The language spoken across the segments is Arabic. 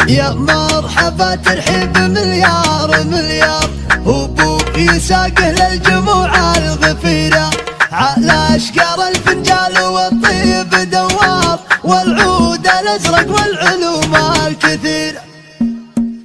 يا مرحبا ترحيب مليار مليار، وابوك يساقه للجموع الغفيرة، على اشقار الفنجال والطيب دوار، والعود الازرق والعلوم الكثيرة.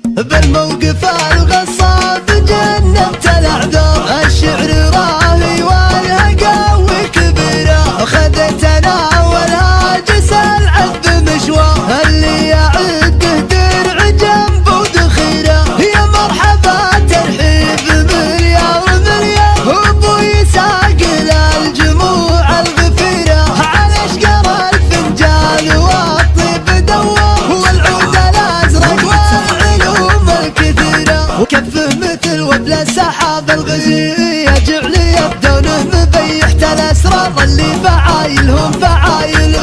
بالموقف الغصاب جنبت الاعذار، الشعر راهي والهقاوي كبيرة، خذتنا والهاجس العذب مشوار، اللي يعده درع جنب ودخيرة. يا مرحبا ترحيب مليار مليار، وابو يساق للجموع الغفيرة، على اشقر الفنجال والطيب دوار، والعود الازرق والعلوم الكثيرة. وكفه مثل وبل السحاب الغزير، يجعل يبدونه مبيحت الاسرار، اللي فعايلهم فعايل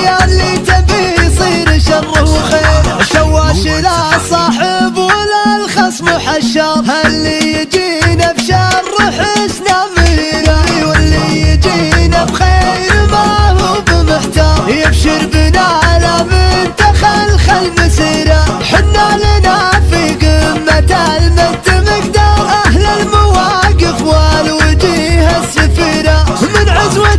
يا اللي تبي يصير شر وخير، شواش لا صاحب ولا الخصم حشار، اللي يجينا بشر حسنا مهيرة، واللي يجينا بخير ما هو بمحتار، يبشر بنا لا من تخلخل مسيرة. حنا لنا في قمة المجد مقدار، اهل المواقف والوجيه السفيرة، من عزوة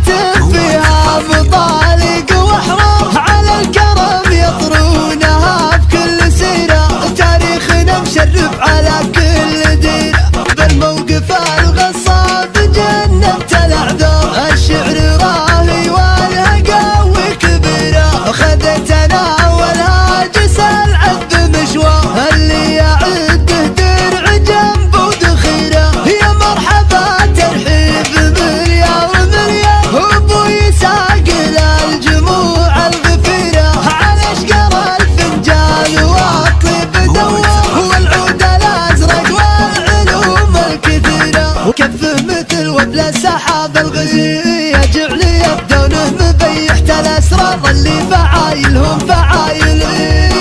فيها مطالق واحرار، على الكرم يطرونها بكل سيرة، تاريخنا مشرف على كل ديرة. بالموقف الغصاب جنبت الاعذار، الشعر راهي والهقاوي كبيرة، خذتنا والهاجس العذب مشوار، اللي يعده درع جنب ودخيرة. يا مرحبا ترحيب مليار مليار، وابو يساق للجموع الغفيرة، على اشقر الفنجال والطيب دوار، والعود الازرق والعلوم الكثيرة. وكفه مثل وبل السحاب الغزير، يجعل يبدونه مبيحت الاسرار، اللي فعايلهم فعايل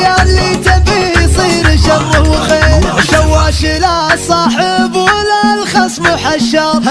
يا اللي تبي يصير شر وخير، شواش لا صاحب ولا الخصم حشار.